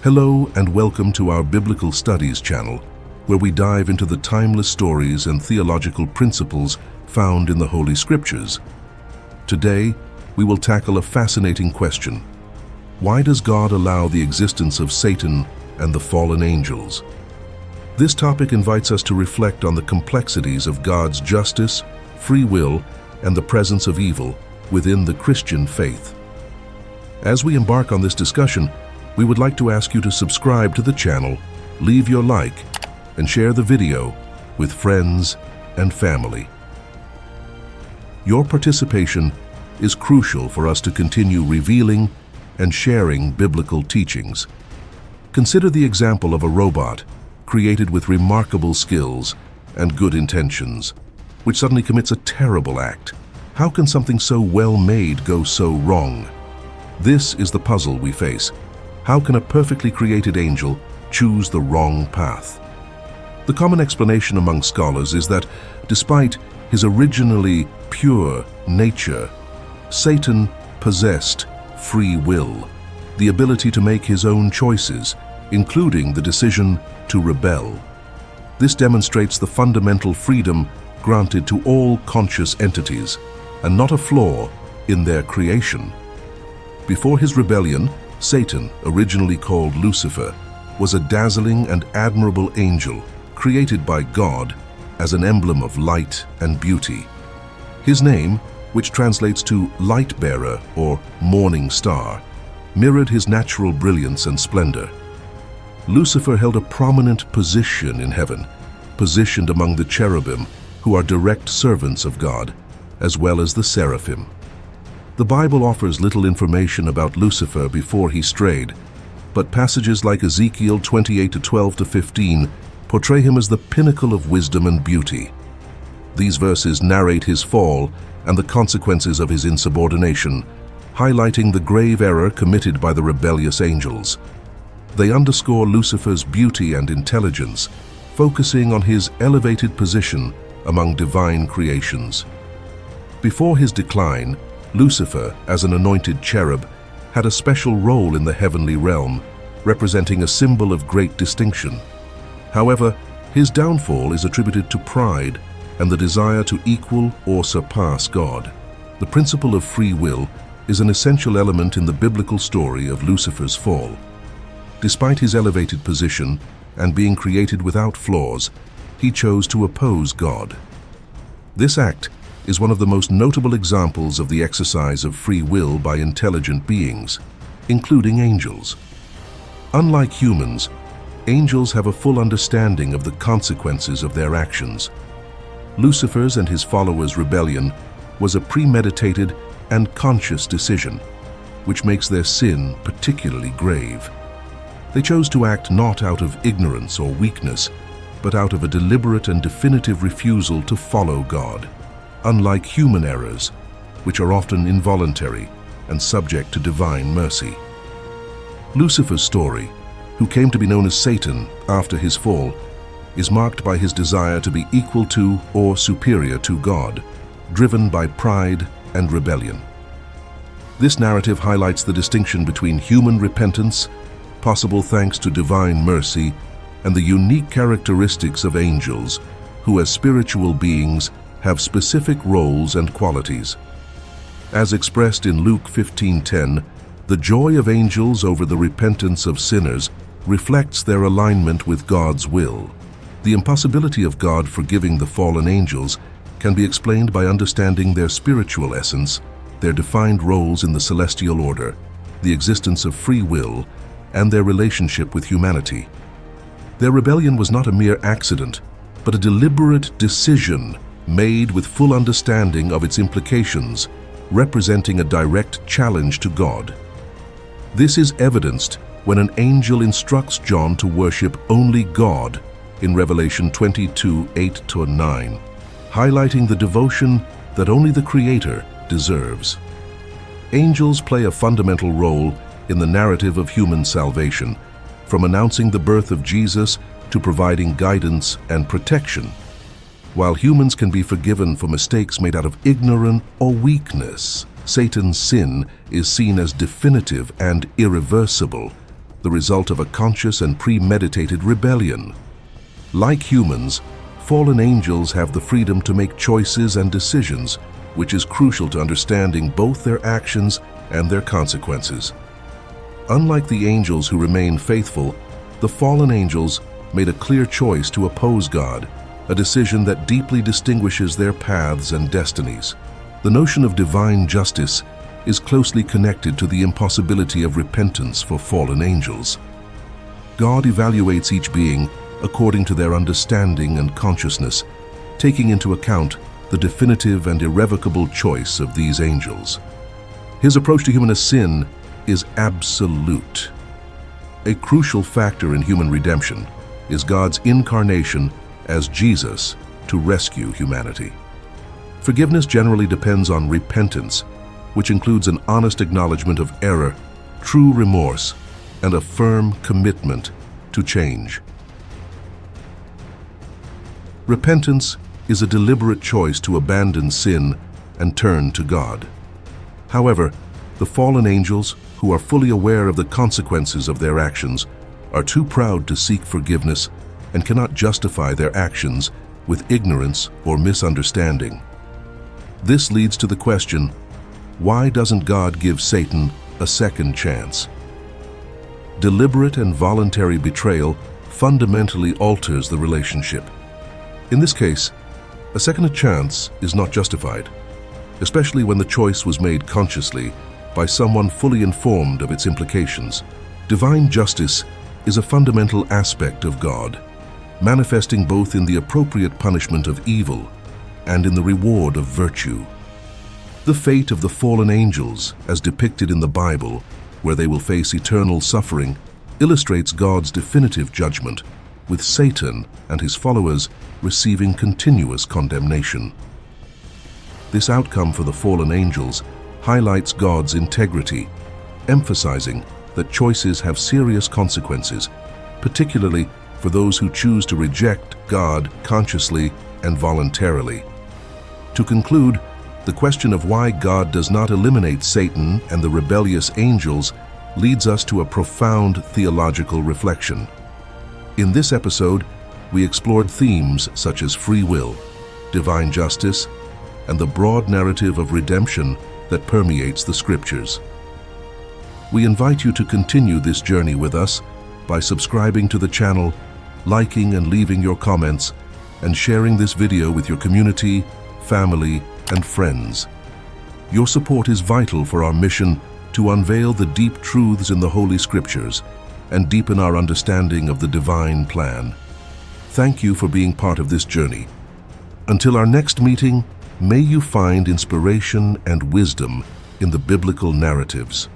Hello and welcome to our Biblical Studies channel, where we dive into the timeless stories and theological principles found in the Holy Scriptures. Today, we will tackle a fascinating question. Why does God allow the existence of Satan and the fallen angels? This topic invites us to reflect on the complexities of God's justice, free will, and the presence of evil within the Christian faith. As we embark on this discussion, we would like to ask you to subscribe to the channel, leave your like, and share the video with friends and family. Your participation is crucial for us to continue revealing and sharing biblical teachings. Consider the example of a robot created with remarkable skills and good intentions, which suddenly commits a terrible act. How can something so well made go so wrong? This is the puzzle we face. How can a perfectly created angel choose the wrong path? The common explanation among scholars is that despite his originally pure nature, Satan possessed free will, the ability to make his own choices, including the decision to rebel. This demonstrates the fundamental freedom granted to all conscious entities, and not a flaw in their creation. Before his rebellion, Satan, originally called Lucifer, was a dazzling and admirable angel created by God as an emblem of light and beauty. His name, which translates to light bearer or morning star, mirrored his natural brilliance and splendor. Lucifer held a prominent position in heaven, positioned among the cherubim, who are direct servants of God, as well as the seraphim. The Bible offers little information about Lucifer before he strayed, but passages like Ezekiel 28:12-15 portray him as the pinnacle of wisdom and beauty. These verses narrate his fall and the consequences of his insubordination, highlighting the grave error committed by the rebellious angels. They underscore Lucifer's beauty and intelligence, focusing on his elevated position among divine creations. Before his decline, Lucifer, as an anointed cherub, had a special role in the heavenly realm, representing a symbol of great distinction. However, his downfall is attributed to pride and the desire to equal or surpass God. The principle of free will is an essential element in the biblical story of Lucifer's fall. Despite his elevated position and being created without flaws, he chose to oppose God. This act is one of the most notable examples of the exercise of free will by intelligent beings, including angels. Unlike humans, angels have a full understanding of the consequences of their actions. Lucifer's and his followers' rebellion was a premeditated and conscious decision, which makes their sin particularly grave. They chose to act not out of ignorance or weakness, but out of a deliberate and definitive refusal to follow God, unlike human errors, which are often involuntary and subject to divine mercy. Lucifer's story, who came to be known as Satan after his fall, is marked by his desire to be equal to or superior to God, driven by pride and rebellion. This narrative highlights the distinction between human repentance, possible thanks to divine mercy, and the unique characteristics of angels, who as spiritual beings have specific roles and qualities. As expressed in Luke 15:10, the joy of angels over the repentance of sinners reflects their alignment with God's will. The impossibility of God forgiving the fallen angels can be explained by understanding their spiritual essence, their defined roles in the celestial order, the existence of free will, and their relationship with humanity. Their rebellion was not a mere accident, but a deliberate decision made with full understanding of its implications, representing a direct challenge to God. This is evidenced when an angel instructs John to worship only God in Revelation 22:8-9, highlighting the devotion that only the Creator deserves. Angels play a fundamental role in the narrative of human salvation, from announcing the birth of Jesus to providing guidance and protection. While humans can be forgiven for mistakes made out of ignorance or weakness, Satan's sin is seen as definitive and irreversible, the result of a conscious and premeditated rebellion. Like humans, fallen angels have the freedom to make choices and decisions, which is crucial to understanding both their actions and their consequences. Unlike the angels who remain faithful, the fallen angels made a clear choice to oppose God, a decision that deeply distinguishes their paths and destinies. The notion of divine justice is closely connected to the impossibility of repentance for fallen angels. God evaluates each being according to their understanding and consciousness, taking into account the definitive and irrevocable choice of these angels. His approach to human sin is absolute. A crucial factor in human redemption is God's incarnation as Jesus to rescue humanity. Forgiveness generally depends on repentance, which includes an honest acknowledgement of error, true remorse, and a firm commitment to change. Repentance is a deliberate choice to abandon sin and turn to God. However, the fallen angels, who are fully aware of the consequences of their actions, are too proud to seek forgiveness and cannot justify their actions with ignorance or misunderstanding. This leads to the question, why doesn't God give Satan a second chance? Deliberate and voluntary betrayal fundamentally alters the relationship. In this case, a second chance is not justified, especially when the choice was made consciously by someone fully informed of its implications. Divine justice is a fundamental aspect of God, manifesting both in the appropriate punishment of evil and in the reward of virtue. The fate of the fallen angels, as depicted in the Bible, where they will face eternal suffering, illustrates God's definitive judgment, with Satan and his followers receiving continuous condemnation. This outcome for the fallen angels highlights God's integrity, emphasizing that choices have serious consequences, particularly for those who choose to reject God consciously and voluntarily. To conclude, the question of why God does not eliminate Satan and the rebellious angels leads us to a profound theological reflection. In this episode, we explored themes such as free will, divine justice, and the broad narrative of redemption that permeates the Scriptures. We invite you to continue this journey with us by subscribing to the channel, liking and leaving your comments, and sharing this video with your community, family, and friends. Your support is vital for our mission to unveil the deep truths in the Holy Scriptures and deepen our understanding of the divine plan. Thank you for being part of this journey. Until our next meeting, may you find inspiration and wisdom in the biblical narratives.